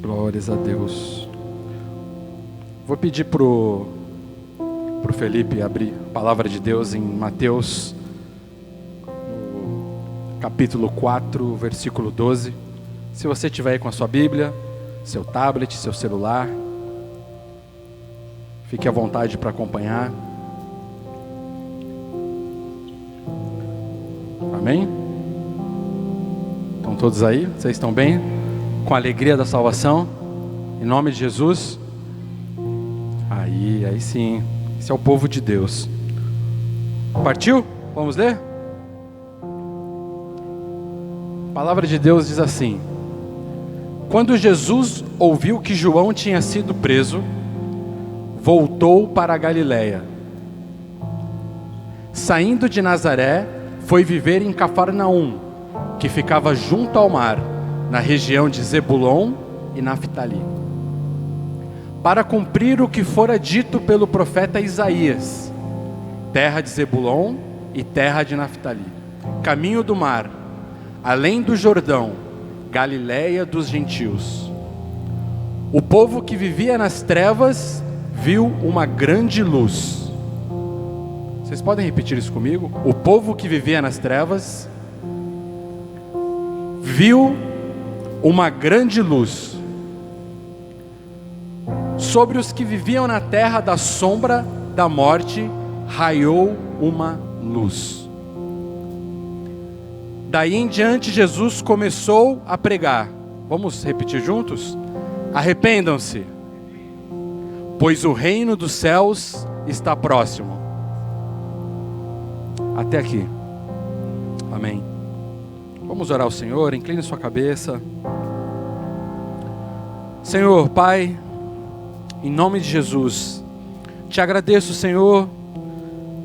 Glórias a Deus. Vou pedir pro Felipe abrir a palavra de Deus em Mateus, no capítulo 4, versículo 12. Se você estiver aí com a sua Bíblia, seu tablet, seu celular, fique à vontade para acompanhar. Amém? Estão todos aí? Vocês estão bem? Com a alegria da salvação? Em nome de Jesus? Aí sim. Esse é o povo de Deus. Partiu? Vamos ler? A palavra de Deus diz assim: quando Jesus ouviu que João tinha sido preso, voltou para a Galiléia. Saindo de Nazaré, foi viver em Cafarnaum, que ficava junto ao mar, na região de Zebulon e Naftali, para cumprir o que fora dito pelo profeta Isaías: terra de Zebulon e terra de Naftali, caminho do mar, além do Jordão, Galiléia dos gentios. O povo que vivia nas trevas viu uma grande luz. Vocês podem repetir isso comigo? O povo que vivia nas trevas viu uma grande luz. Sobre os que viviam na terra da sombra da morte, raiou uma luz. Daí em diante Jesus começou a pregar. Vamos repetir juntos? Arrependam-se, pois o reino dos céus está próximo. Até aqui. Amém. Vamos orar ao Senhor. Incline sua cabeça. Senhor, Pai, em nome de Jesus, te agradeço, Senhor,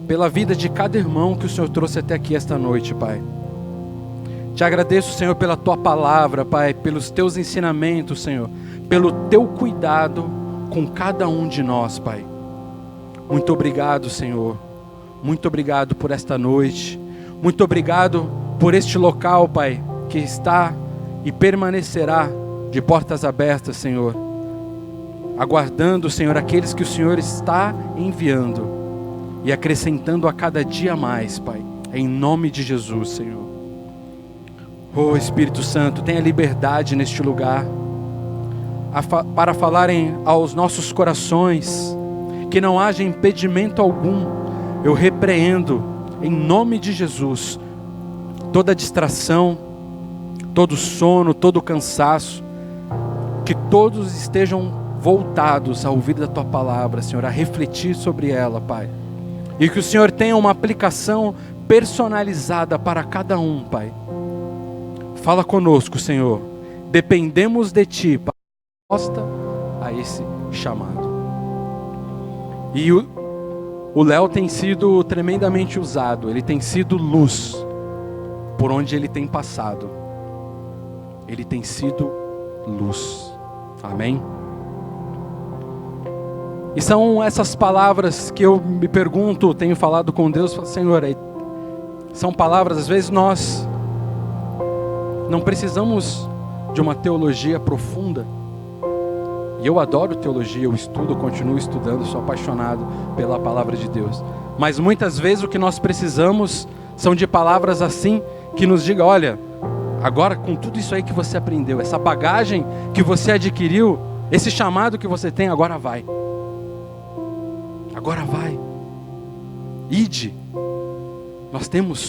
pela vida de cada irmão que o Senhor trouxe até aqui esta noite, Pai. Te agradeço, Senhor, pela Tua palavra, Pai, pelos Teus ensinamentos, Senhor, pelo Teu cuidado com cada um de nós, Pai. Muito obrigado, Senhor. Muito obrigado por esta noite. Muito obrigado por este local, Pai, que está e permanecerá de portas abertas, Senhor, aguardando, Senhor, aqueles que o Senhor está enviando e acrescentando a cada dia mais, Pai, em nome de Jesus, Senhor. Oh Espírito Santo, tenha liberdade neste lugar para falarem aos nossos corações, que não haja impedimento algum. Eu repreendo em nome de Jesus toda distração, todo sono, todo cansaço, que todos estejam voltados a ouvir da Tua palavra, Senhor, a refletir sobre ela, Pai, e que o Senhor tenha uma aplicação personalizada para cada um, Pai. Fala conosco, Senhor, dependemos de Ti para dar resposta a esse chamado. E o Léo tem sido tremendamente usado, ele tem sido luz por onde ele tem passado. Ele tem sido luz. Amém? E são essas palavras que eu me pergunto, tenho falado com Deus, Senhor, são palavras, às vezes nós não precisamos de uma teologia profunda. E eu adoro teologia, eu estudo, continuo estudando, sou apaixonado pela palavra de Deus. Mas muitas vezes o que nós precisamos são de palavras assim, que nos diga: olha, agora com tudo isso aí que você aprendeu, essa bagagem que você adquiriu, esse chamado que você tem, agora vai. Agora vai. Ide.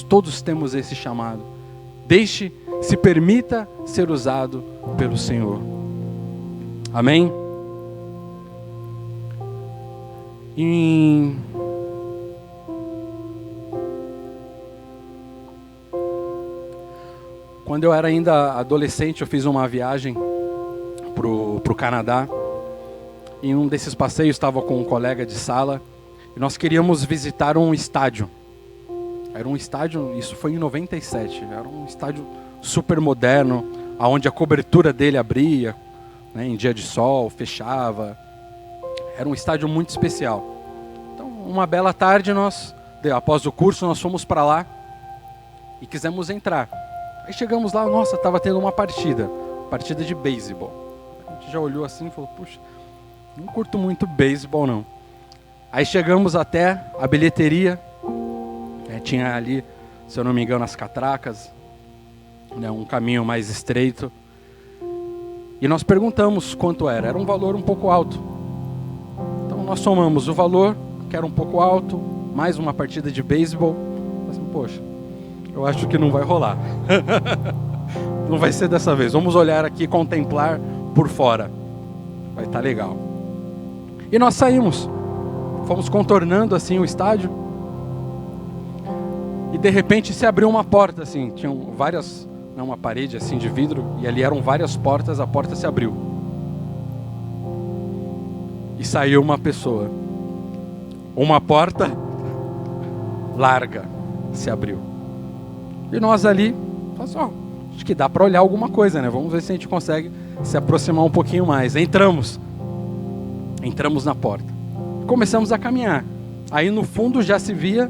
Todos temos esse chamado. Se permita ser usado pelo Senhor. Amém? Quando eu era ainda adolescente, eu fiz uma viagem pro Canadá. Em um desses passeios, estava com um colega de sala e nós queríamos visitar um estádio. Era um estádio, isso foi em 97, era um estádio super moderno, onde a cobertura dele abria, né, em dia de sol, fechava. Era um estádio muito especial. Então, uma bela tarde, após o curso, nós fomos para lá e quisemos entrar. Aí chegamos lá, nossa, estava tendo uma partida de beisebol. A gente já olhou assim e falou, puxa, não curto muito beisebol não. Aí chegamos até a bilheteria, tinha ali, se eu não me engano, as catracas, né, um caminho mais estreito. E nós perguntamos quanto era. Era um valor um pouco alto. Então nós somamos o valor, que era um pouco alto, mais uma partida de beisebol. Assim, poxa, eu acho que não vai rolar. Não vai ser dessa vez. Vamos olhar aqui e contemplar por fora. Vai estar legal. E nós saímos. Fomos contornando assim o estádio. E de repente se abriu uma porta assim. Tinham várias, uma parede assim de vidro. E ali eram várias portas. A porta se abriu. E saiu uma pessoa. Uma porta larga se abriu. E nós ali, acho que dá para olhar alguma coisa, né? Vamos ver se a gente consegue se aproximar um pouquinho mais. Entramos na porta. Começamos a caminhar. Aí no fundo já se via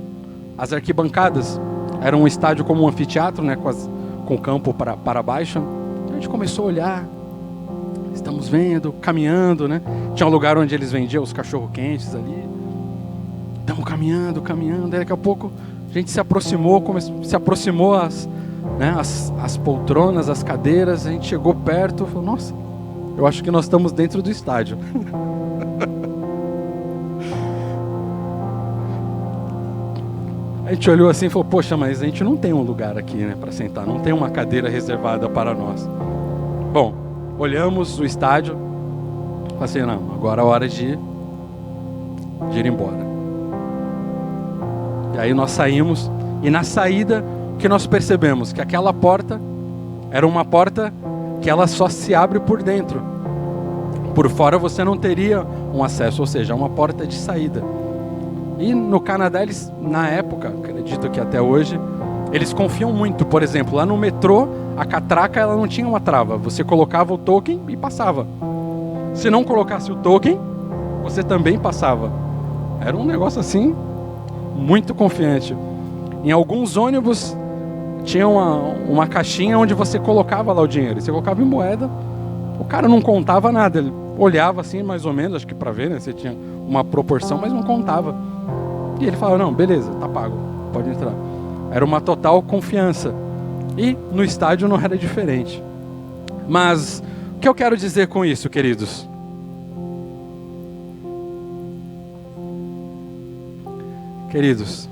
as arquibancadas. Era um estádio como um anfiteatro, né? Com o campo para baixo. A gente começou a olhar. Estamos vendo, caminhando, né? Tinha um lugar onde eles vendiam os cachorro-quentes ali. Estamos caminhando. Aí daqui a pouco a gente se aproximou as poltronas, as cadeiras. A gente chegou perto e falou, nossa, eu acho que nós estamos dentro do estádio. A gente olhou assim e falou, poxa, mas a gente não tem um lugar aqui, né, para sentar, não tem uma cadeira reservada para nós. Bom, olhamos o estádio, falei assim, não, agora é a hora de ir embora. E aí nós saímos, e na saída, o que nós percebemos? Que aquela porta era uma porta que ela só se abre por dentro. Por fora você não teria um acesso, ou seja, uma porta de saída. E no Canadá, eles, na época, acredito que até hoje, eles confiam muito. Por exemplo, lá no metrô, a catraca ela não tinha uma trava. Você colocava o token e passava. Se não colocasse o token, você também passava. Era um negócio assim, muito confiante. Em alguns ônibus, tinha uma caixinha onde você colocava lá o dinheiro. Você colocava em moeda, o cara não contava nada. Ele olhava assim, mais ou menos, acho que para ver, né? Se tinha uma proporção, mas não contava. E ele falava, não, beleza, tá pago, pode entrar. Era uma total confiança. E no estádio não era diferente. Mas o que eu quero dizer com isso, queridos? Queridos,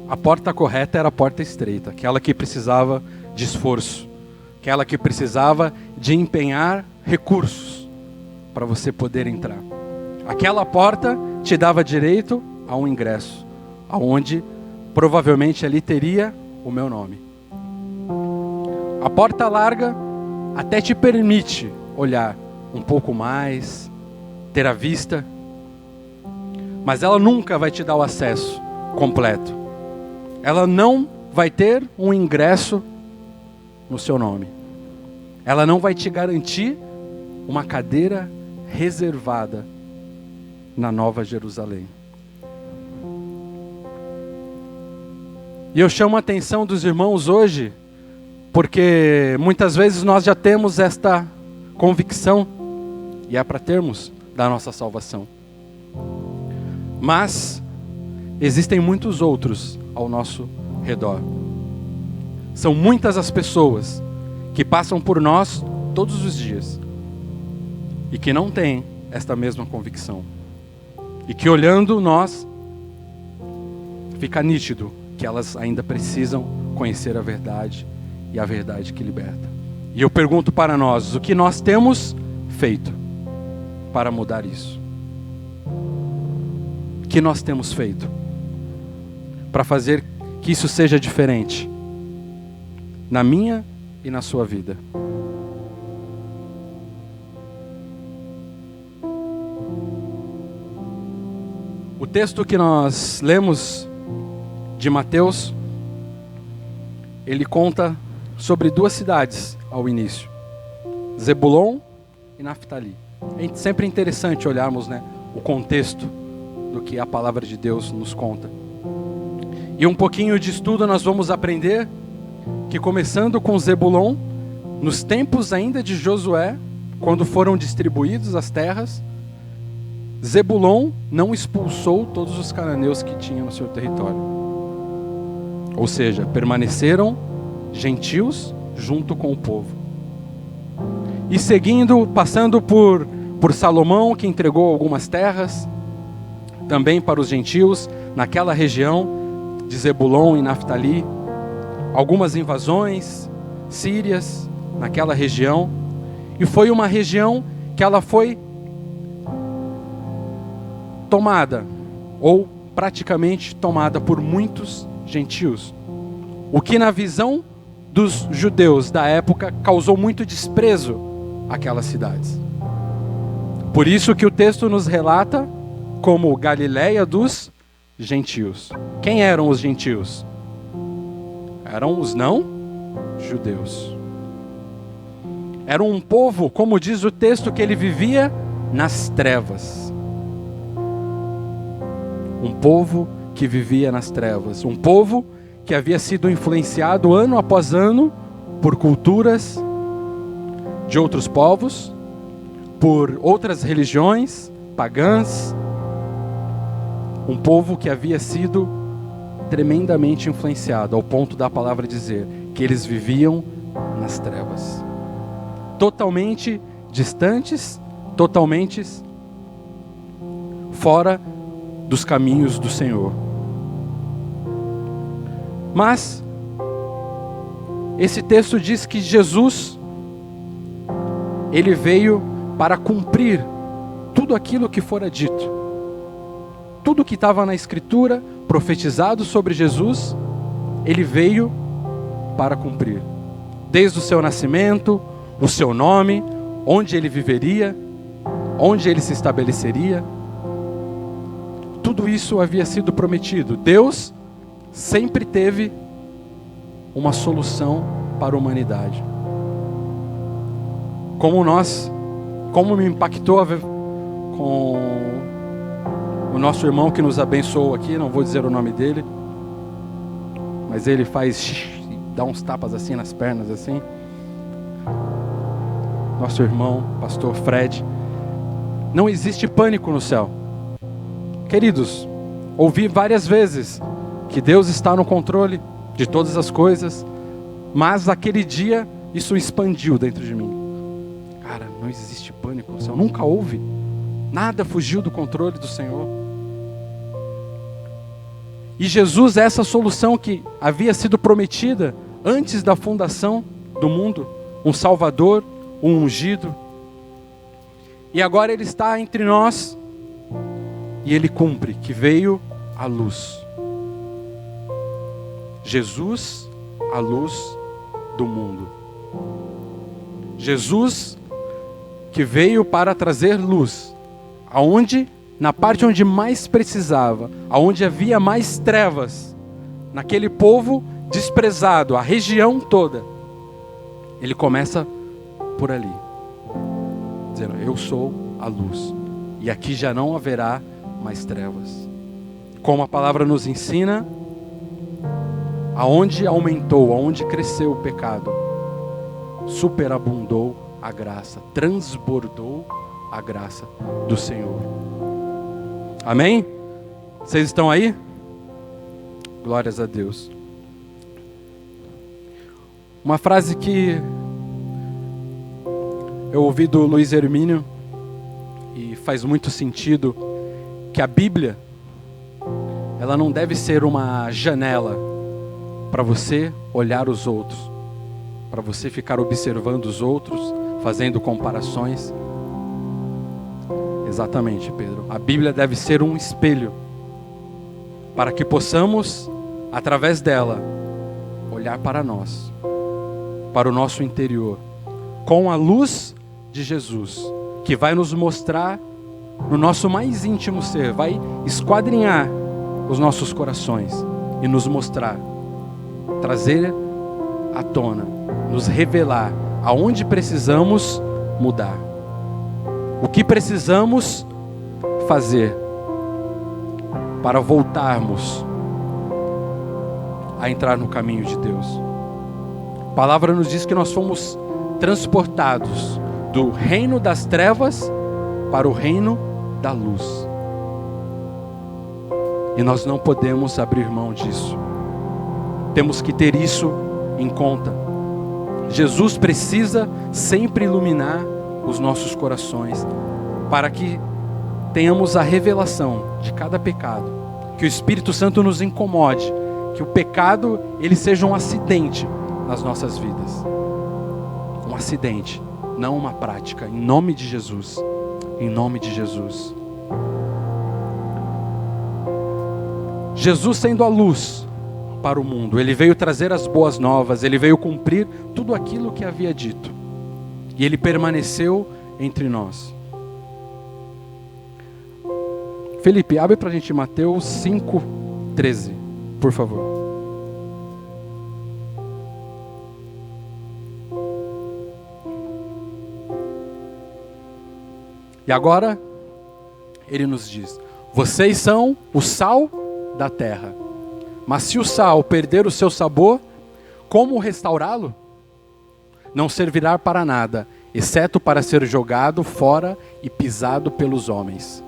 a porta correta era a porta estreita, aquela que precisava de esforço, aquela que precisava de empenhar recursos para você poder entrar. Aquela porta te dava direito a um ingresso, aonde provavelmente ali teria o meu nome. A porta larga até te permite olhar um pouco mais, ter a vista, mas ela nunca vai te dar o acesso completo. Ela não vai ter um ingresso no seu nome. Ela não vai te garantir uma cadeira reservada na Nova Jerusalém. E eu chamo a atenção dos irmãos hoje, porque muitas vezes nós já temos esta convicção, e é para termos, da nossa salvação. Mas existem muitos outros ao nosso redor. São muitas as pessoas que passam por nós todos os dias e que não têm esta mesma convicção. E que olhando nós, fica nítido que elas ainda precisam conhecer a verdade e a verdade que liberta. E eu pergunto para nós, o que nós temos feito para mudar isso? O que nós temos feito para fazer que isso seja diferente na minha e na sua vida? O texto que nós lemos de Mateus, ele conta sobre duas cidades ao início, Zebulon e Naftali. É sempre interessante olharmos, né, o contexto do que a palavra de Deus nos conta. E um pouquinho de estudo nós vamos aprender que, começando com Zebulon, nos tempos ainda de Josué, quando foram distribuídas as terras, Zebulon não expulsou todos os cananeus que tinham no seu território. Ou seja, permaneceram gentios junto com o povo. E seguindo, passando por Salomão, que entregou algumas terras, também para os gentios, naquela região de Zebulon e Naftali, algumas invasões sírias naquela região, e foi uma região que ela foi tomada, ou praticamente tomada por muitos gentios, o que na visão dos judeus da época causou muito desprezo àquelas cidades. Por isso que o texto nos relata como Galileia dos gentios. Quem eram os gentios? Eram os não-judeus. Era um povo, como diz o texto, que ele vivia nas trevas. Um povo que vivia nas trevas. Um povo que havia sido influenciado ano após ano por culturas de outros povos, por outras religiões pagãs. Um povo que havia sido tremendamente influenciado, ao ponto da palavra dizer que eles viviam nas trevas. Totalmente distantes, totalmente fora dos caminhos do Senhor. Mas esse texto diz que Jesus, ele veio para cumprir tudo aquilo que fora dito. Tudo que estava na Escritura, profetizado sobre Jesus, ele veio para cumprir. Desde o seu nascimento, o seu nome, onde ele viveria, onde ele se estabeleceria. Tudo isso havia sido prometido. Deus sempre teve uma solução para a humanidade. Como me impactou com o nosso irmão que nos abençoou aqui, não vou dizer o nome dele, mas ele dá uns tapas assim nas pernas, assim. Nosso irmão, pastor Fred. Não existe pânico no céu. Queridos, ouvi várias vezes que Deus está no controle de todas as coisas, mas aquele dia isso expandiu dentro de mim. Cara, não existe pânico no céu, nunca houve. Nada fugiu do controle do Senhor. E Jesus é essa solução que havia sido prometida antes da fundação do mundo, um Salvador, um ungido. E agora ele está entre nós e ele cumpre, que veio a luz. Jesus, a luz do mundo. Jesus que veio para trazer luz, aonde, na parte onde mais precisava, aonde havia mais trevas, naquele povo desprezado, a região toda. Ele começa por ali, dizendo: eu sou a luz, e aqui já não haverá mais trevas. Como a palavra nos ensina, aonde aumentou, aonde cresceu o pecado, superabundou a graça, transbordou a graça do Senhor. Amém? Vocês estão aí? Glórias a Deus. Uma frase que eu ouvi do Luiz Hermínio e faz muito sentido, que a Bíblia, ela não deve ser uma janela para você olhar os outros, para você ficar observando os outros, fazendo comparações. Exatamente, Pedro. A Bíblia deve ser um espelho para que possamos, através dela, olhar para nós, para o nosso interior, com a luz de Jesus, que vai nos mostrar no nosso mais íntimo ser, vai esquadrinhar os nossos corações e nos mostrar, trazer à tona, nos revelar aonde precisamos mudar, o que precisamos fazer para voltarmos a entrar no caminho de Deus. A palavra nos diz que nós fomos transportados do reino das trevas para o reino da luz. E nós não podemos abrir mão disso. Temos que ter isso em conta. Jesus precisa sempre iluminar os nossos corações, para que tenhamos a revelação de cada pecado, que o Espírito Santo nos incomode, que o pecado ele seja um acidente nas nossas vidas. Um acidente, não uma prática, em nome de Jesus. Em nome de Jesus. Jesus sendo a luz para o mundo, ele veio trazer as boas novas, ele veio cumprir tudo aquilo que havia dito. E ele permaneceu entre nós. Felipe, abre para a gente Mateus 5:13, por favor. E agora, ele nos diz: vocês são o sal da terra. Mas se o sal perder o seu sabor, como restaurá-lo? Não servirá para nada, exceto para ser jogado fora e pisado pelos homens.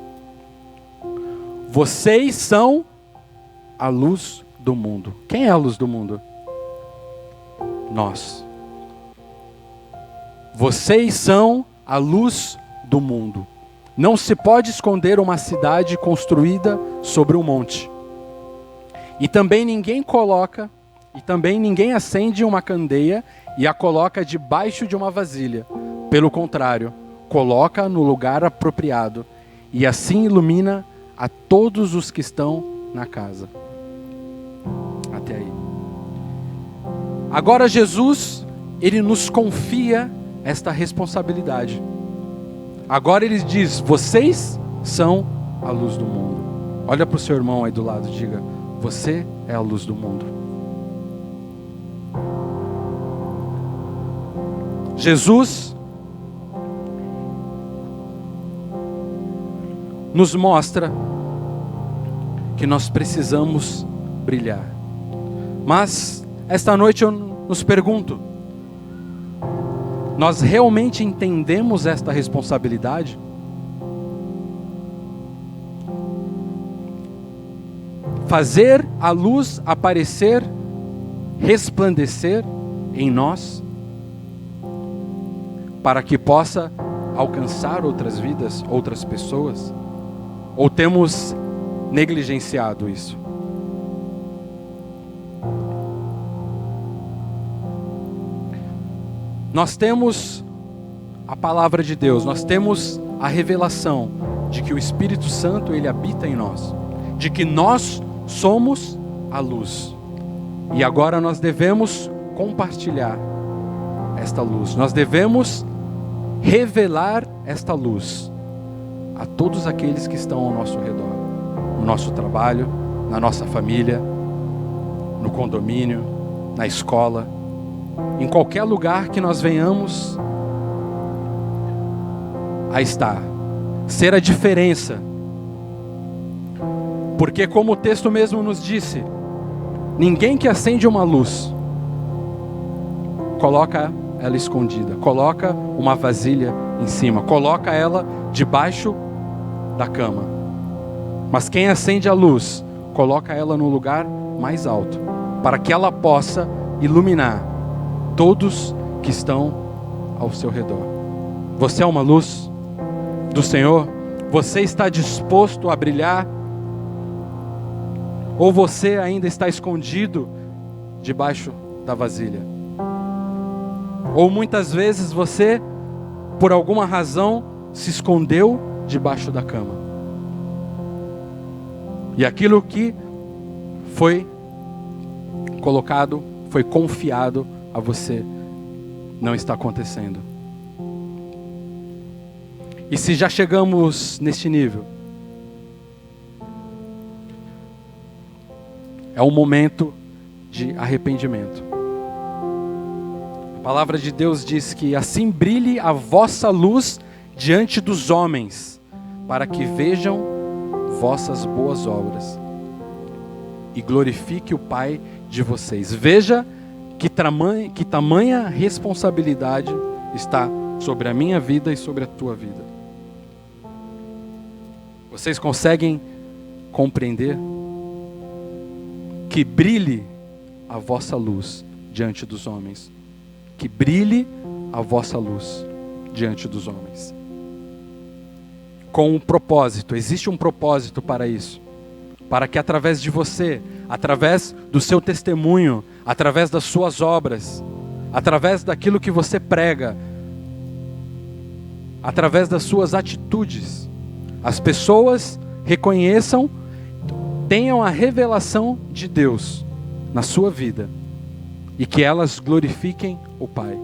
Vocês são a luz do mundo. Quem é a luz do mundo? Nós. Vocês são a luz do mundo. Não se pode esconder uma cidade construída sobre um monte. E também ninguém acende uma candeia e a coloca debaixo de uma vasilha. Pelo contrário, coloca no lugar apropriado e assim ilumina a todos os que estão na casa. Até aí. Agora Jesus, ele nos confia esta responsabilidade. Agora ele diz: vocês são a luz do mundo. Olha para o seu irmão aí do lado e diga: você é a luz do mundo. Jesus nos mostra que nós precisamos brilhar. Mas esta noite eu nos pergunto: nós realmente entendemos esta responsabilidade? Fazer a luz aparecer, resplandecer em nós, para que possa alcançar outras vidas, outras pessoas? Ou temos negligenciado isso? Nós temos a palavra de Deus, nós temos a revelação de que o Espírito Santo ele habita em nós, de que nós somos a luz. E agora nós devemos compartilhar esta luz. Nós devemos revelar esta luz a todos aqueles que estão ao nosso redor, no nosso trabalho, na nossa família, no condomínio, na escola, em qualquer lugar que nós venhamos a estar, ser a diferença. Porque como o texto mesmo nos disse, ninguém que acende uma luz coloca ela escondida, coloca uma vasilha em cima, coloca ela debaixo da cama. Mas quem acende a luz, coloca ela no lugar mais alto, para que ela possa iluminar todos que estão ao seu redor. Você é uma luz do Senhor? Você está disposto a brilhar? Ou você ainda está escondido debaixo da vasilha? Ou muitas vezes você, por alguma razão, se escondeu debaixo da cama. E aquilo que foi colocado, foi confiado a você, não está acontecendo. E se já chegamos neste nível, é um momento de arrependimento. A palavra de Deus diz que assim brilhe a vossa luz diante dos homens, para que vejam vossas boas obras e glorifique o Pai de vocês. Veja que tamanha responsabilidade está sobre a minha vida e sobre a tua vida. Vocês conseguem compreender? Que brilhe a vossa luz diante dos homens. Que brilhe a vossa luz diante dos homens. Com um propósito, existe um propósito para isso. Para que através de você, através do seu testemunho, através das suas obras, através daquilo que você prega, através das suas atitudes, as pessoas reconheçam, tenham a revelação de Deus na sua vida e que elas glorifiquem o Pai.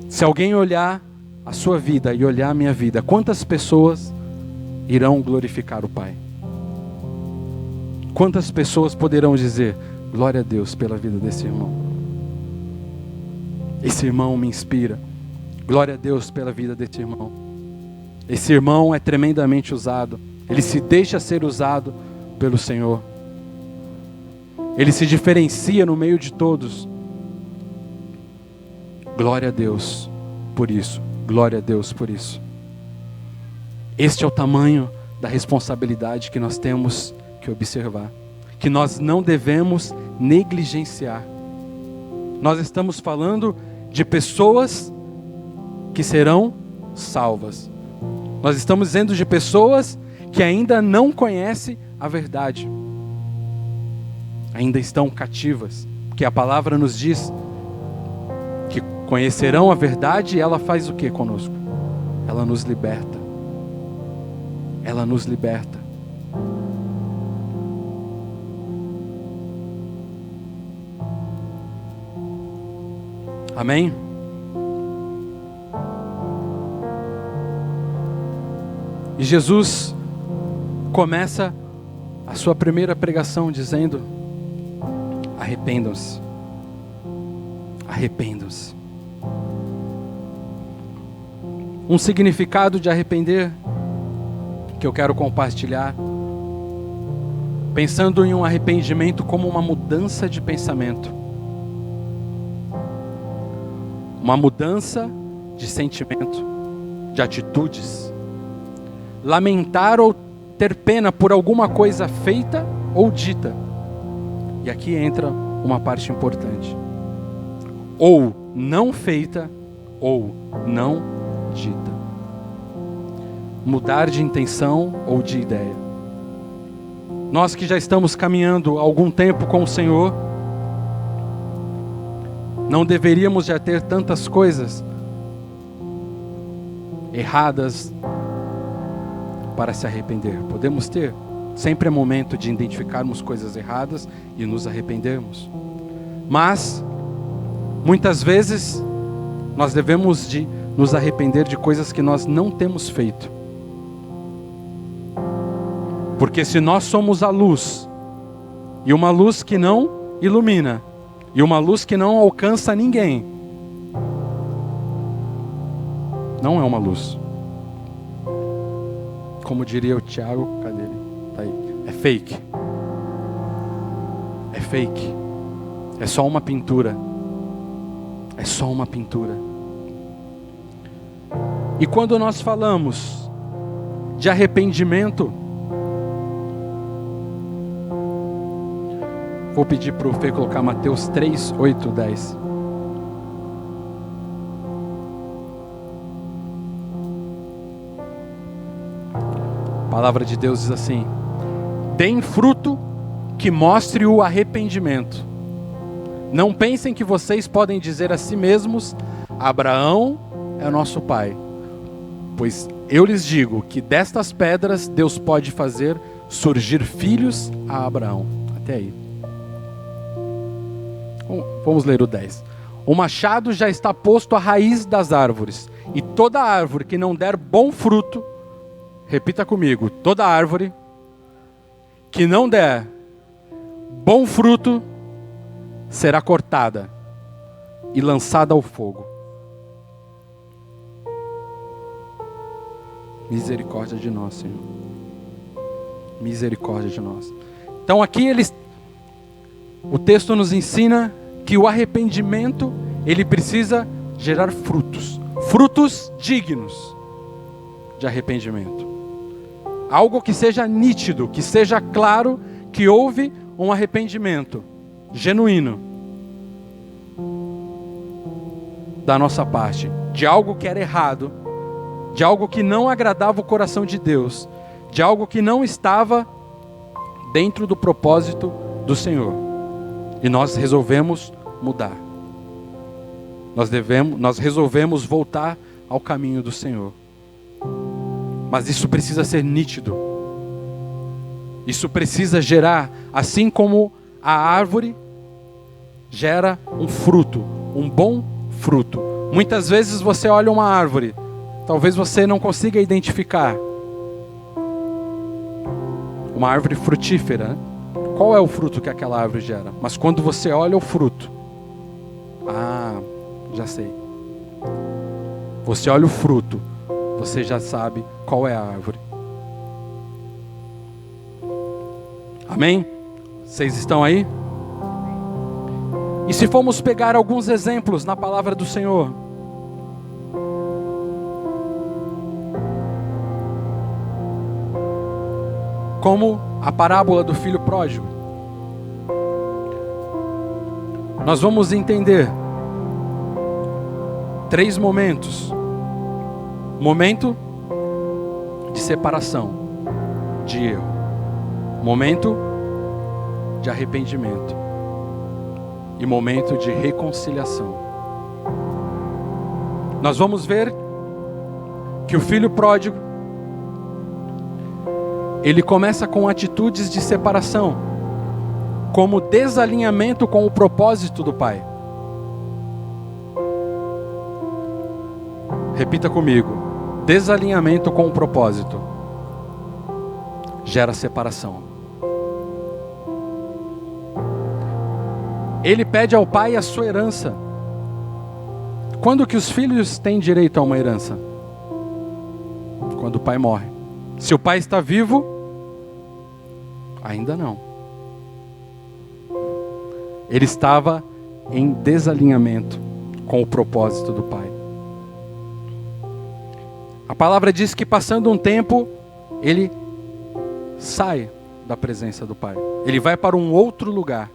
Se alguém olhar a sua vida e olhar a minha vida, quantas pessoas irão glorificar o Pai? Quantas pessoas poderão dizer: glória a Deus pela vida desse irmão? Esse irmão me inspira. Glória a Deus pela vida desse irmão. Esse irmão é tremendamente usado. Ele se deixa ser usado pelo Senhor. Ele se diferencia no meio de todos. Glória a Deus por isso. Glória a Deus por isso. Este é o tamanho da responsabilidade que nós temos que observar. Que nós não devemos negligenciar. Nós estamos falando de pessoas que serão salvas. Nós estamos dizendo de pessoas que ainda não conhecem a verdade. Ainda estão cativas. Porque a palavra nos diz que conhecerão a verdade e ela faz o que conosco? Ela nos liberta. Ela nos liberta. Amém? E Jesus começa a sua primeira pregação dizendo: arrependam-se. Arrependam-se. Um significado de arrepender que eu quero compartilhar, pensando em um arrependimento como uma mudança de pensamento, uma mudança de sentimento, de atitudes. Lamentar ou ter pena por alguma coisa feita ou dita. E aqui entra uma parte importante. Ou não feita, ou não dita. Mudar de intenção ou de ideia. Nós que já estamos caminhando há algum tempo com o Senhor, não deveríamos já ter tantas coisas erradas para se arrepender. Podemos ter. Sempre é momento de identificarmos coisas erradas e nos arrependermos. Mas, muitas vezes, nós devemos de nos arrepender de coisas que nós não temos feito. Porque se nós somos a luz, e uma luz que não ilumina, e uma luz que não alcança ninguém, não é uma luz. Como diria o Tiago, cadê ele? Tá aí. É fake. É fake. É só uma pintura. É só uma pintura. E quando nós falamos de arrependimento, vou pedir para o Fê colocar Mateus 3, 8, 10. A palavra de Deus diz assim: deem fruto que mostre o arrependimento. Não pensem que vocês podem dizer a si mesmos: Abraão é nosso pai. Pois eu lhes digo que destas pedras Deus pode fazer surgir filhos a Abraão. Até aí. Vamos ler o 10. O machado já está posto à raiz das árvores, e toda árvore que não der bom fruto, repita comigo, toda árvore que não der bom fruto será cortada e lançada ao fogo. Misericórdia de nós, Senhor. Misericórdia de nós. Então aqui o texto nos ensina que o arrependimento, ele precisa gerar frutos. Frutos dignos de arrependimento. Algo que seja nítido, que seja claro que houve um arrependimento genuíno da nossa parte, de algo que era errado, de algo que não agradava o coração de Deus, de algo que não estava dentro do propósito do Senhor. E nós resolvemos mudar. Nós resolvemos voltar ao caminho do Senhor. Mas isso precisa ser nítido. Isso precisa gerar, assim como a árvore gera um fruto, um bom fruto. Muitas vezes você olha uma árvore, talvez você não consiga identificar. Uma árvore frutífera, né? Qual é o fruto que aquela árvore gera? Mas quando você olha o fruto, já sei. Você olha o fruto, você já sabe qual é a árvore. Amém? Vocês estão aí? E se formos pegar alguns exemplos na palavra do Senhor, como a parábola do filho pródigo, nós vamos entender 3 momentos. Momento de separação, de erro. Momento de arrependimento. E momento de reconciliação. Nós vamos ver que o filho pródigo, ele começa com atitudes de separação, como desalinhamento com o propósito do pai. Repita comigo: desalinhamento com o propósito gera separação. Ele pede ao pai a sua herança. Quando que os filhos têm direito a uma herança? Quando o pai morre. Se o pai está vivo, ainda não. Ele estava em desalinhamento com o propósito do pai. A palavra diz que passando um tempo, ele sai da presença do pai. Ele vai para um outro lugar.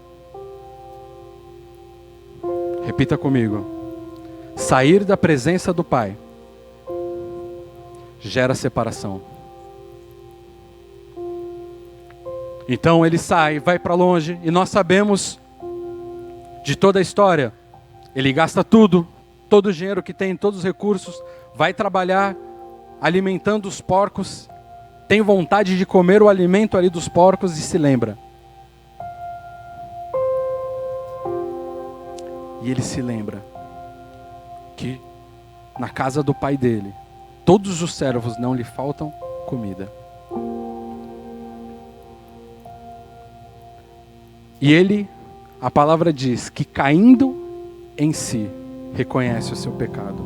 Repita comigo: sair da presença do pai gera separação. Então ele sai, vai para longe, e nós sabemos de toda a história. Ele gasta tudo, todo o dinheiro que tem, todos os recursos, vai trabalhar alimentando os porcos, tem vontade de comer o alimento ali dos porcos e se lembra. E ele se lembra que na casa do pai dele, todos os servos não lhe faltam comida. E ele, a palavra diz que caindo em si, reconhece o seu pecado.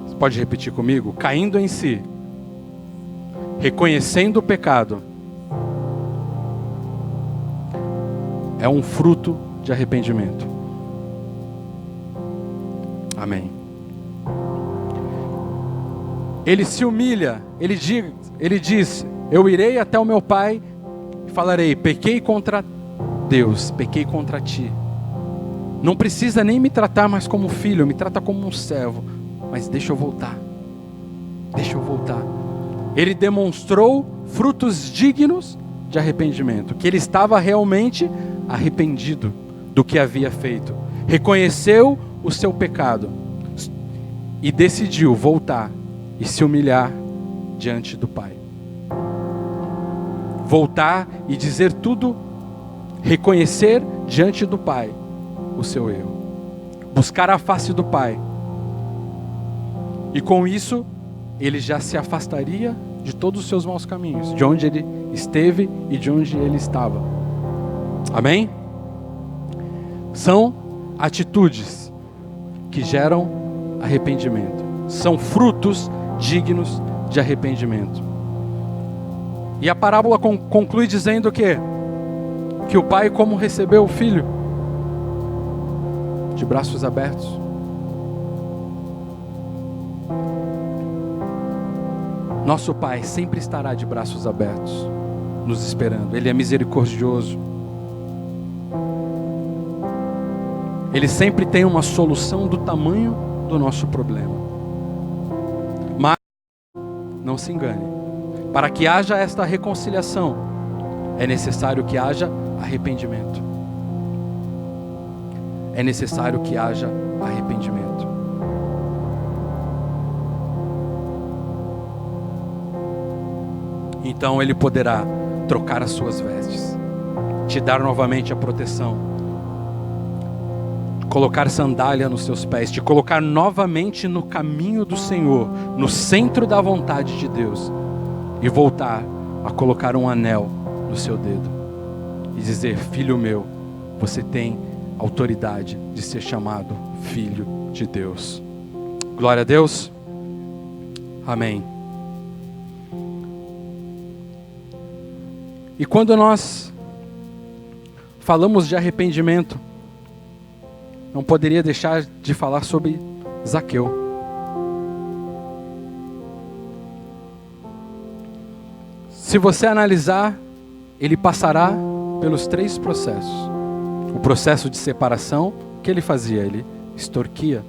Você pode repetir comigo? Caindo em si, reconhecendo o pecado, é um fruto de arrependimento. Amém. Ele se humilha, ele diz: eu irei até o meu pai e falarei: pequei contra Deus, pequei contra ti. Não precisa nem me tratar mais como filho, me trata como um servo, mas deixa eu voltar. Deixa eu voltar. Ele demonstrou frutos dignos de arrependimento, que ele estava realmente arrependido do que havia feito, reconheceu o seu pecado e decidiu voltar e se humilhar diante do Pai. Voltar e dizer tudo, reconhecer diante do Pai o seu erro, buscar a face do Pai, e com isso ele já se afastaria de todos os seus maus caminhos, de onde ele esteve e de onde ele estava. Amém? São atitudes que geram arrependimento, são frutos dignos de arrependimento. E a parábola conclui dizendo que o pai, como recebeu o filho, de braços abertos? Nosso Pai sempre estará de braços abertos, nos esperando. Ele é misericordioso. Ele sempre tem uma solução do tamanho do nosso problema. Mas, não se engane, para que haja esta reconciliação, é necessário que haja arrependimento. É necessário que haja arrependimento. Então Ele poderá trocar as suas vestes, te dar novamente a proteção, colocar sandália nos seus pés, te colocar novamente no caminho do Senhor, no centro da vontade de Deus, e voltar a colocar um anel no seu dedo e dizer: filho meu, você tem autoridade de ser chamado filho de Deus. Glória a Deus. Amém. E quando nós falamos de arrependimento, não poderia deixar de falar sobre Zaqueu. Se você analisar, ele passará pelos 3 processos. O processo de separação, o que ele fazia? Ele extorquia.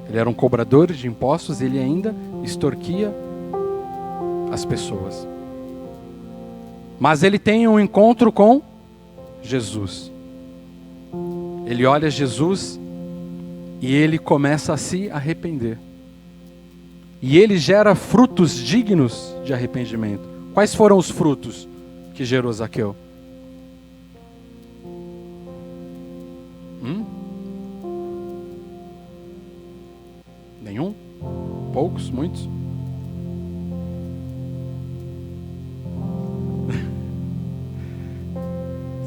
Ele era um cobrador de impostos, ele ainda extorquia as pessoas. Mas ele tem um encontro com Jesus. Ele olha Jesus e ele começa a se arrepender. E ele gera frutos dignos de arrependimento. Quais foram os frutos que gerou Zaqueu? Nenhum? Poucos? Muitos?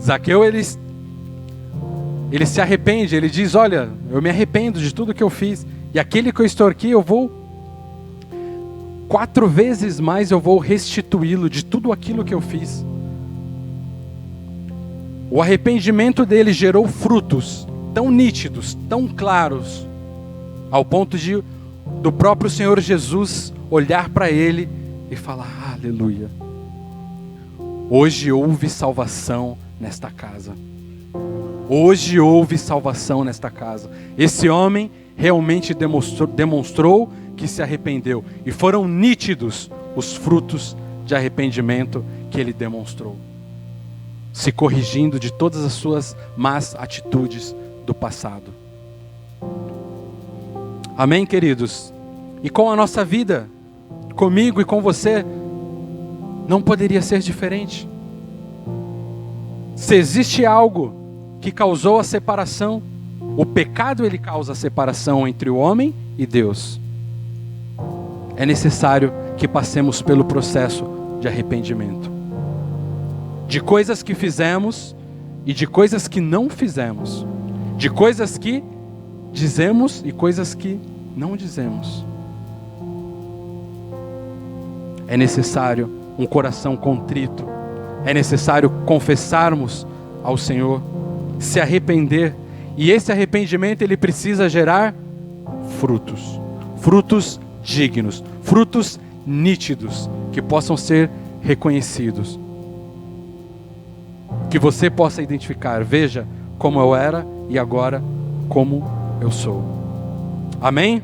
Zaqueu, ele se arrepende, ele diz: olha, eu me arrependo de tudo que eu fiz, e aquele que eu extorqui, eu vou 4 vezes mais, eu vou restituí-lo de tudo aquilo que eu fiz. O arrependimento dele gerou frutos tão nítidos, tão claros, ao ponto de do próprio Senhor Jesus olhar para ele e falar: aleluia, hoje houve salvação nesta casa. Hoje houve salvação nesta casa. Esse homem realmente demonstrou que se arrependeu. E foram nítidos os frutos de arrependimento que ele demonstrou, se corrigindo de todas as suas más atitudes do passado. Amém, queridos? E com a nossa vida, comigo e com você, não poderia ser diferente. Se existe algo que causou a separação, o pecado, ele causa a separação entre o homem e Deus. É necessário que passemos pelo processo de arrependimento, de coisas que fizemos e de coisas que não fizemos, de coisas que dizemos e coisas que não dizemos. É necessário um coração contrito, é necessário confessarmos ao Senhor, se arrepender, e esse arrependimento ele precisa gerar frutos, frutos dignos, frutos nítidos, que possam ser reconhecidos, que você possa identificar: veja como eu era e agora como eu sou. Amém?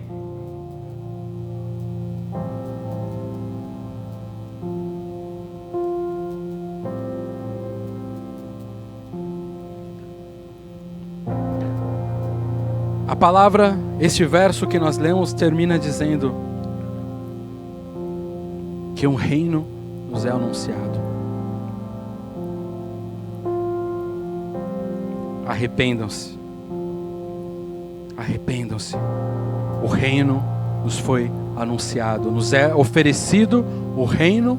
A palavra, este verso que nós lemos, termina dizendo que um reino nos é anunciado. Arrependam-se. Arrependam-se. O reino nos foi anunciado. Nos é oferecido o reino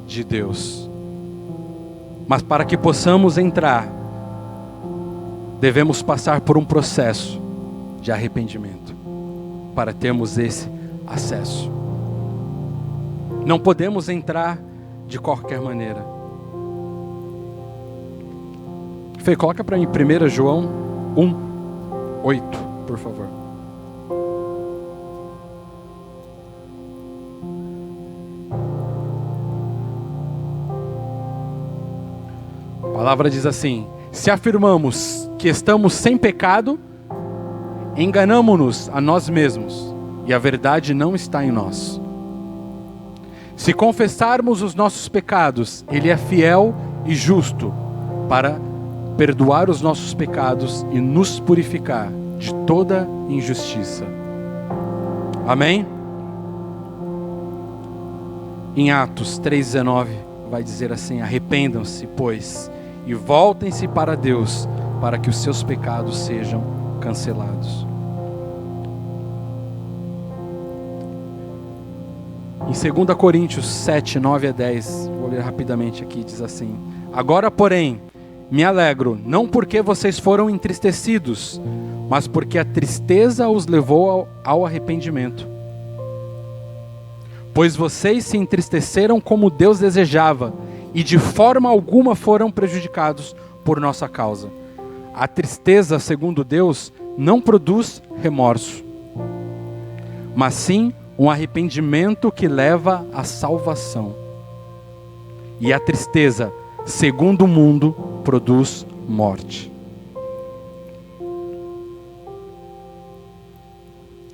de Deus. Mas para que possamos entrar, devemos passar por um processo de arrependimento para termos esse acesso. Não podemos entrar de qualquer maneira. Fê, coloca para mim 1 João 1:8. por favor. A palavra diz assim: se afirmamos que estamos sem pecado, enganamo-nos a nós mesmos, e a verdade não está em nós. Se confessarmos os nossos pecados, Ele é fiel e justo para perdoar os nossos pecados e nos purificar de toda injustiça. Amém? Em Atos 3,19 vai dizer assim: arrependam-se, pois, e voltem-se para Deus, para que os seus pecados sejam cancelados. Em 2 Coríntios 7, 9 a 10, vou ler rapidamente aqui, diz assim: agora, porém, me alegro, não porque vocês foram entristecidos, mas porque a tristeza os levou ao arrependimento. Pois vocês se entristeceram como Deus desejava, e de forma alguma foram prejudicados por nossa causa. A tristeza, segundo Deus, não produz remorso, mas sim um arrependimento que leva à salvação. E a tristeza, segundo o mundo, produz morte.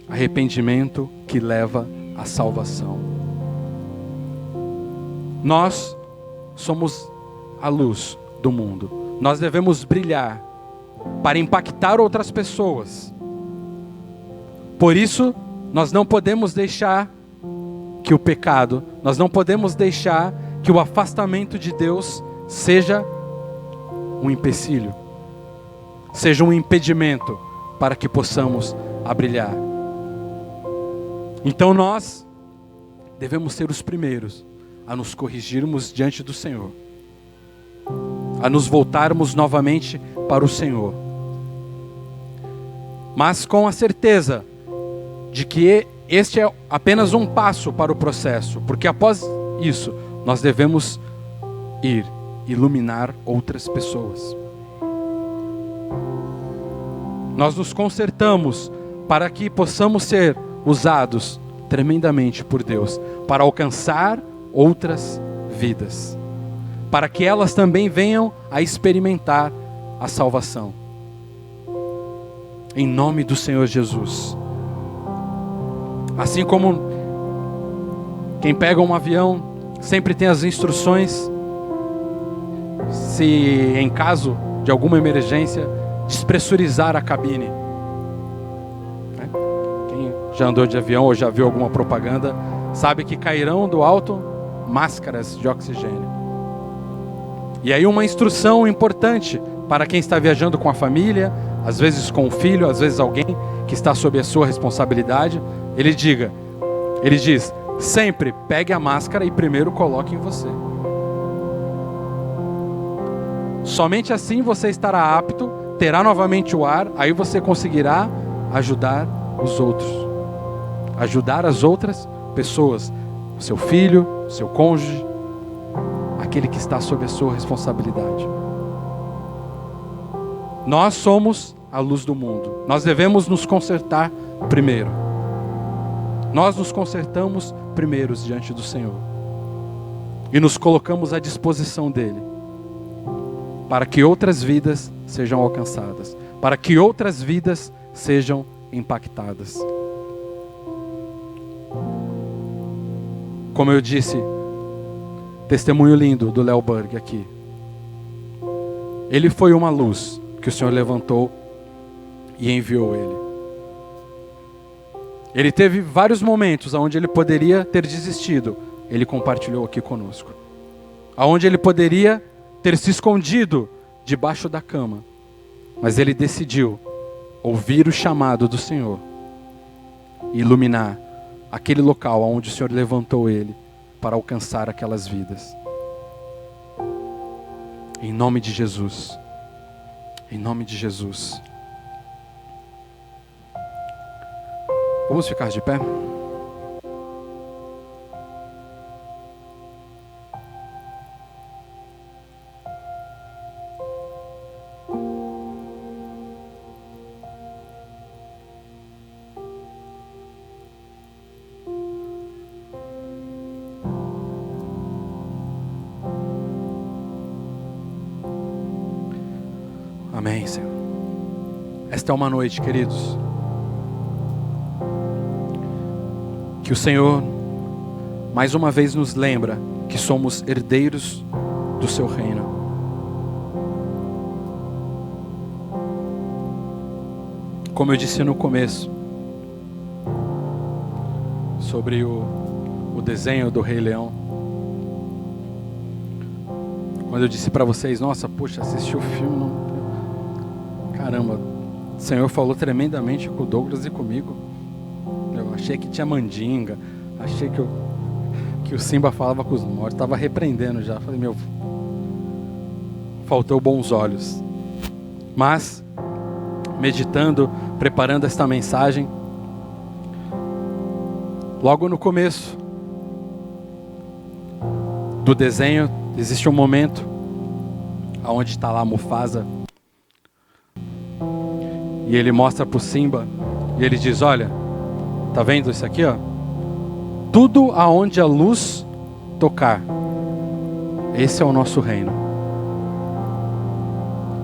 Arrependimento que leva à salvação. Nós somos a luz do mundo. Nós devemos brilhar para impactar outras pessoas. Por isso, nós não podemos deixar que o pecado, nós não podemos deixar que o afastamento de Deus seja um empecilho, seja um impedimento para que possamos brilhar. Então nós devemos ser os primeiros a nos corrigirmos diante do Senhor, a nos voltarmos novamente para o Senhor, mas com a certeza de que este é apenas um passo para o processo, porque após isso nós devemos ir iluminar outras pessoas. Nós nos consertamos para que possamos ser usados tremendamente por Deus para alcançar outras vidas, para que elas também venham a experimentar a salvação. Em nome do Senhor Jesus. Assim como quem pega um avião sempre tem as instruções, se em caso de alguma emergência, despressurizar a cabine. Quem já andou de avião ou já viu alguma propaganda, sabe que cairão do alto máscaras de oxigênio. E aí uma instrução importante para quem está viajando com a família, às vezes com o filho, às vezes alguém que está sob a sua responsabilidade, ele diz, sempre pegue a máscara e primeiro coloque em você. Somente assim você estará apto, terá novamente o ar, aí você conseguirá ajudar os outros, ajudar as outras pessoas, o seu filho, o seu cônjuge, aquele que está sob a sua responsabilidade. Nós somos a luz do mundo. Nós devemos nos consertar primeiro. Nós nos consertamos primeiro diante do Senhor e nos colocamos à disposição dele para que outras vidas sejam alcançadas, para que outras vidas sejam impactadas. Como eu disse, testemunho lindo do Léo Burg aqui. Ele foi uma luz que o Senhor levantou e enviou ele. Ele teve vários momentos onde ele poderia ter desistido. Ele compartilhou aqui conosco. Aonde ele poderia ter se escondido debaixo da cama. Mas ele decidiu ouvir o chamado do Senhor e iluminar aquele local onde o Senhor levantou ele para alcançar aquelas vidas. Em nome de Jesus. Em nome de Jesus. Vamos ficar de pé? Amém, Senhor. Esta é uma noite, queridos, que o Senhor mais uma vez nos lembra que somos herdeiros do seu reino. Como eu disse no começo, sobre o desenho do Rei Leão, quando eu disse para vocês, nossa, poxa, assisti o filme, não... caramba, o Senhor falou tremendamente com o Douglas e comigo. Eu achei que tinha mandinga, achei que o Simba falava com os mortos, estava repreendendo já. Falei, meu, faltou bons olhos. Mas, meditando, preparando esta mensagem, logo no começo do desenho, existe um momento onde está lá Mufasa, e ele mostra para o Simba, e ele diz, olha, tá vendo isso aqui, ó? Tudo aonde a luz tocar, esse é o nosso reino.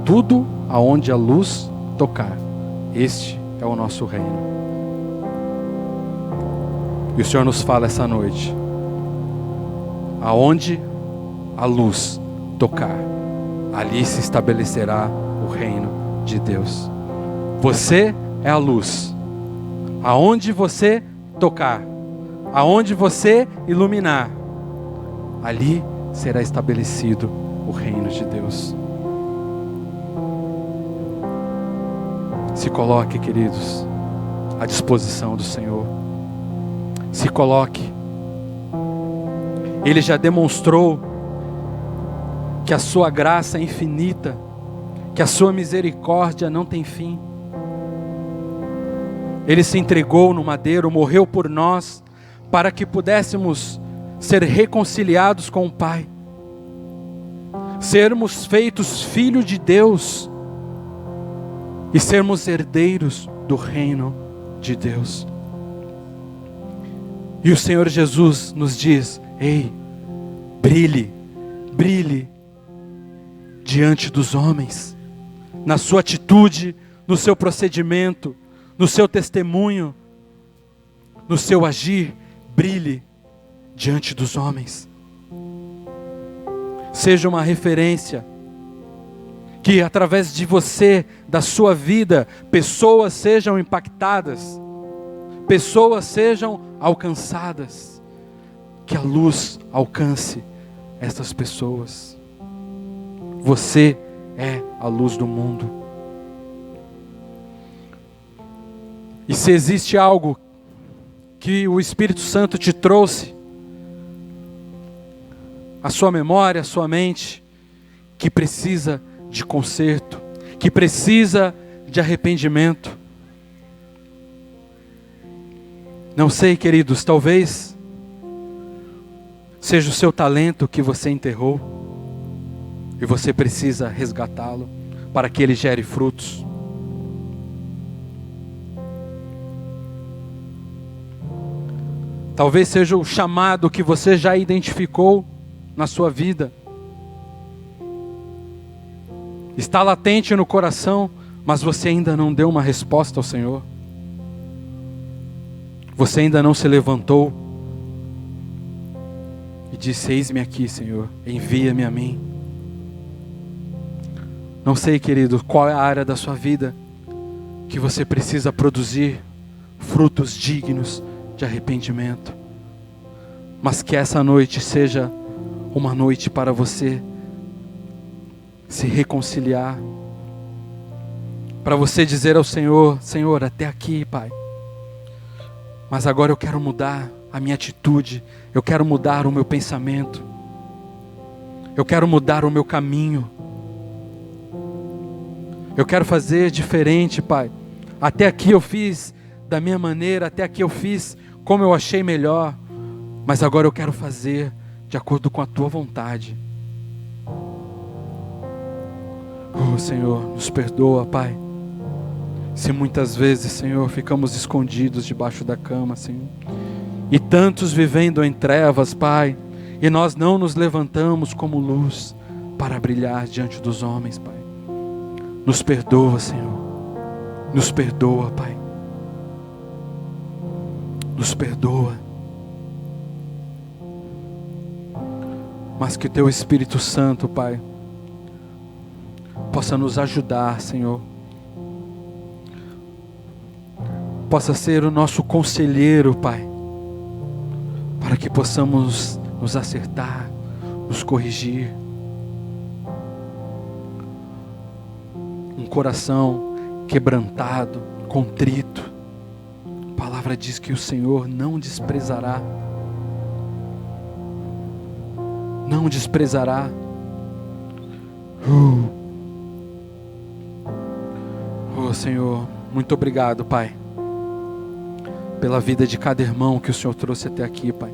Tudo aonde a luz tocar, este é o nosso reino. E o Senhor nos fala essa noite, aonde a luz tocar, ali se estabelecerá o reino de Deus. Você é a luz. Aonde você tocar, aonde você iluminar, ali será estabelecido o reino de Deus. Se coloque, queridos, à disposição do Senhor. Se coloque. Ele já demonstrou que a sua graça é infinita, que a sua misericórdia não tem fim. Ele se entregou no madeiro, morreu por nós, para que pudéssemos ser reconciliados com o Pai, sermos feitos filhos de Deus e sermos herdeiros do reino de Deus. E o Senhor Jesus nos diz, ei, brilhe, brilhe diante dos homens, na sua atitude, no seu procedimento, no seu testemunho, no seu agir, brilhe diante dos homens. Seja uma referência, que através de você, da sua vida, pessoas sejam impactadas, pessoas sejam alcançadas, que a luz alcance essas pessoas. Você é a luz do mundo. E se existe algo que o Espírito Santo te trouxe, a sua memória, a sua mente, que precisa de conserto, que precisa de arrependimento. Não sei, queridos, talvez seja o seu talento que você enterrou e você precisa resgatá-lo para que ele gere frutos. Talvez seja o chamado que você já identificou na sua vida. Está latente no coração, mas você ainda não deu uma resposta ao Senhor. Você ainda não se levantou e disse, eis-me aqui, Senhor, envia-me a mim. Não sei, querido, qual é a área da sua vida que você precisa produzir frutos dignos de arrependimento, mas que essa noite seja uma noite para você se reconciliar, para você dizer ao Senhor, Senhor, até aqui, Pai, mas agora eu quero mudar a minha atitude, eu quero mudar o meu pensamento, eu quero mudar o meu caminho, eu quero fazer diferente, Pai. Até aqui eu fiz da minha maneira, até aqui eu fiz como eu achei melhor, mas agora eu quero fazer de acordo com a Tua vontade. Oh, Senhor, nos perdoa, Pai, se muitas vezes, Senhor, ficamos escondidos debaixo da cama, Senhor, e tantos vivendo em trevas, Pai, e nós não nos levantamos como luz para brilhar diante dos homens, Pai. Nos perdoa, Senhor. Nos perdoa, Pai. Nos perdoa. Mas que Teu Espírito Santo, Pai, possa nos ajudar, Senhor. Possa ser o nosso conselheiro, Pai, para que possamos nos acertar, nos corrigir. Um coração quebrantado, contrito. A palavra diz que o Senhor não desprezará. Não desprezará. Oh Senhor, muito obrigado, Pai, pela vida de cada irmão que o Senhor trouxe até aqui, Pai.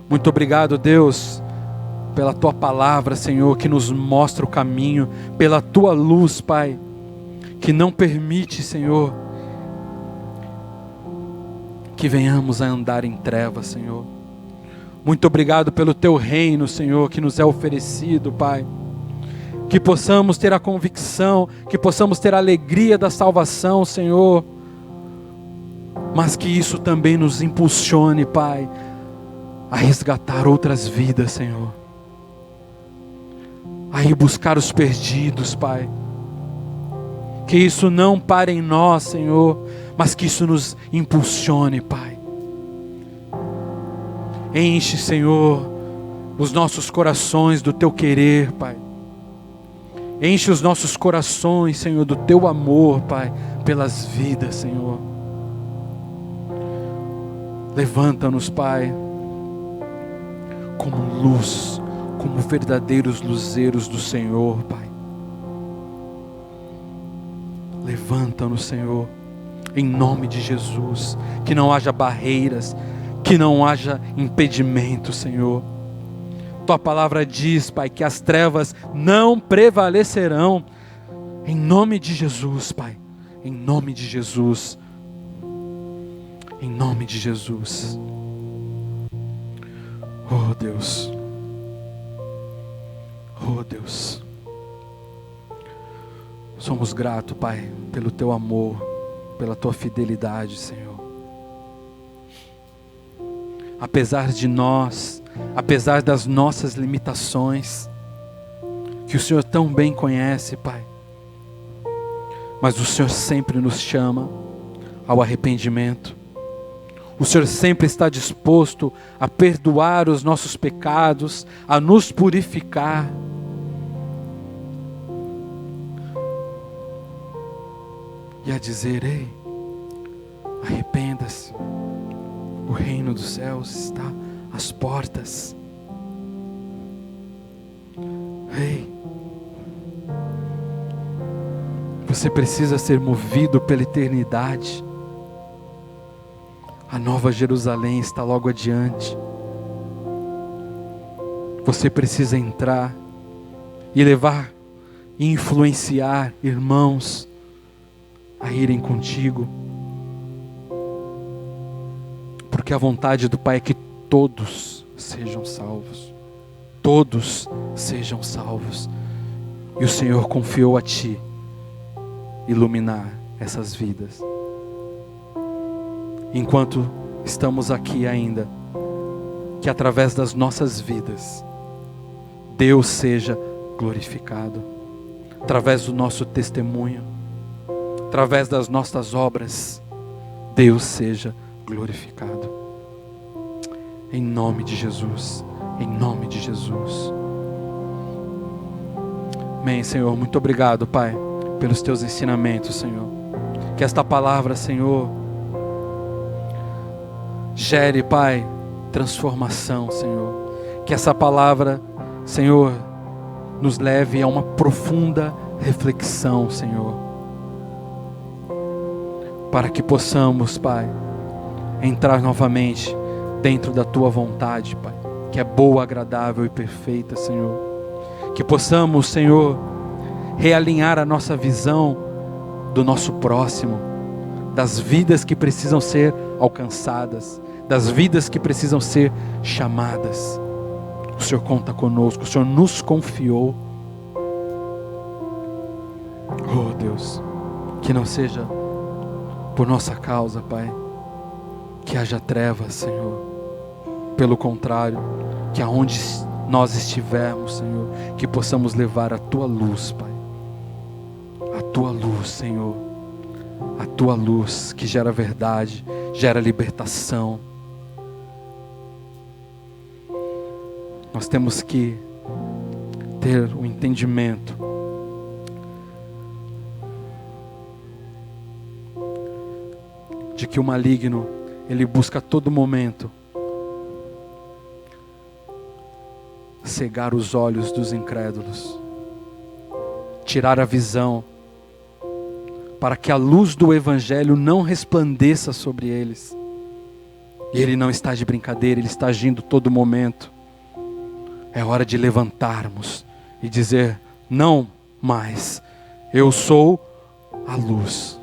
Muito obrigado, Deus, pela Tua palavra, Senhor, que nos mostra o caminho, pela Tua luz, Pai, que não permite, Senhor, que venhamos a andar em trevas, Senhor. Muito obrigado pelo Teu reino, Senhor, que nos é oferecido, Pai. Que possamos ter a convicção, que possamos ter a alegria da salvação, Senhor. Mas que isso também nos impulsione, Pai, a resgatar outras vidas, Senhor. A ir buscar os perdidos, Pai. Que isso não pare em nós, Senhor, mas que isso nos impulsione, Pai. Enche, Senhor, os nossos corações do Teu querer, Pai. Enche os nossos corações, Senhor, do Teu amor, Pai, pelas vidas, Senhor. Levanta-nos, Pai, como luz, como verdadeiros luzeiros do Senhor, Pai. Levanta-nos, Senhor, em nome de Jesus. Que não haja barreiras, que não haja impedimento, Senhor. Tua palavra diz, Pai, que as trevas não prevalecerão. Em nome de Jesus, Pai. Em nome de Jesus. Em nome de Jesus. Oh Deus. Oh Deus. Somos gratos, Pai, pelo Teu amor, pela Tua fidelidade, Senhor. Apesar de nós, apesar das nossas limitações, que o Senhor tão bem conhece, Pai, mas o Senhor sempre nos chama ao arrependimento. O Senhor sempre está disposto a perdoar os nossos pecados, a nos purificar. E a dizer: ei, arrependa-se, o reino dos céus está às portas. Ei, você precisa ser movido pela eternidade. A Nova Jerusalém está logo adiante. Você precisa entrar e levar e influenciar irmãos a irem contigo. Porque a vontade do Pai é que todos sejam salvos. Todos sejam salvos. E o Senhor confiou a ti iluminar essas vidas. Enquanto estamos aqui ainda, que através das nossas vidas, Deus seja glorificado. Através do nosso testemunho, através das nossas obras, Deus seja glorificado. Em nome de Jesus. Em nome de Jesus. Amém, Senhor. Muito obrigado, Pai, pelos Teus ensinamentos, Senhor. Que esta palavra, Senhor, gere, Pai, transformação, Senhor. Que essa palavra, Senhor, nos leve a uma profunda reflexão, Senhor. Para que possamos, Pai, entrar novamente dentro da Tua vontade, Pai, que é boa, agradável e perfeita, Senhor. Que possamos, Senhor, realinhar a nossa visão do nosso próximo, das vidas que precisam ser alcançadas, das vidas que precisam ser chamadas. O Senhor conta conosco, o Senhor nos confiou. Deus, que não seja por nossa causa, Pai, que haja trevas, Senhor. Pelo contrário, que aonde nós estivermos, Senhor, que possamos levar a Tua luz, Pai. A Tua luz, Senhor. A Tua luz que gera verdade, gera libertação. Nós temos que ter o entendimento de que o maligno, ele busca a todo momento cegar os olhos dos incrédulos, tirar a visão, para que a luz do Evangelho não resplandeça sobre eles. E ele não está de brincadeira, ele está agindo todo momento. É hora de levantarmos e dizer: não mais, eu sou a luz.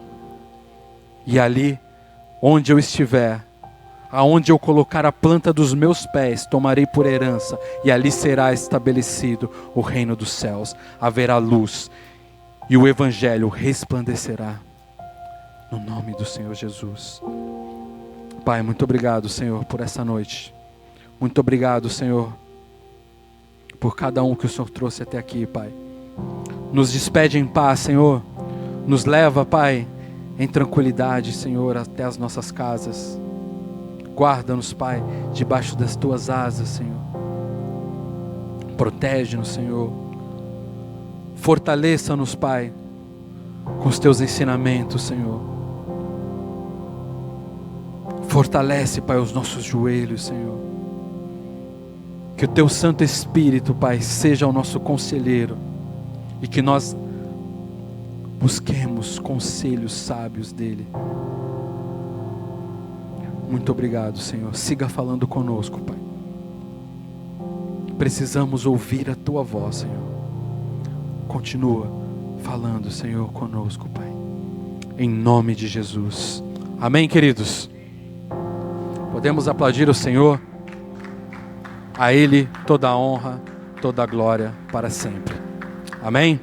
E ali, onde eu estiver, aonde eu colocar a planta dos meus pés, tomarei por herança, e ali será estabelecido o reino dos céus. Haverá luz, e o Evangelho resplandecerá, no nome do Senhor Jesus. Pai, muito obrigado, Senhor, por essa noite. Muito obrigado, Senhor, por cada um que o Senhor trouxe até aqui, Pai. Nos despede em paz, Senhor. Nos leva, Pai, em tranquilidade, Senhor, até as nossas casas. Guarda-nos, Pai, debaixo das Tuas asas, Senhor. Protege-nos, Senhor. Fortaleça-nos, Pai, com os Teus ensinamentos, Senhor. Fortalece, Pai, os nossos joelhos, Senhor. Que o Teu Santo Espírito, Pai, seja o nosso conselheiro. E que nós busquemos conselhos sábios dEle. Muito obrigado, Senhor. Siga falando conosco, Pai. Precisamos ouvir a Tua voz, Senhor. Continua falando, Senhor, conosco, Pai. Em nome de Jesus. Amém, queridos? Podemos aplaudir o Senhor. A Ele toda a honra, toda a glória para sempre. Amém?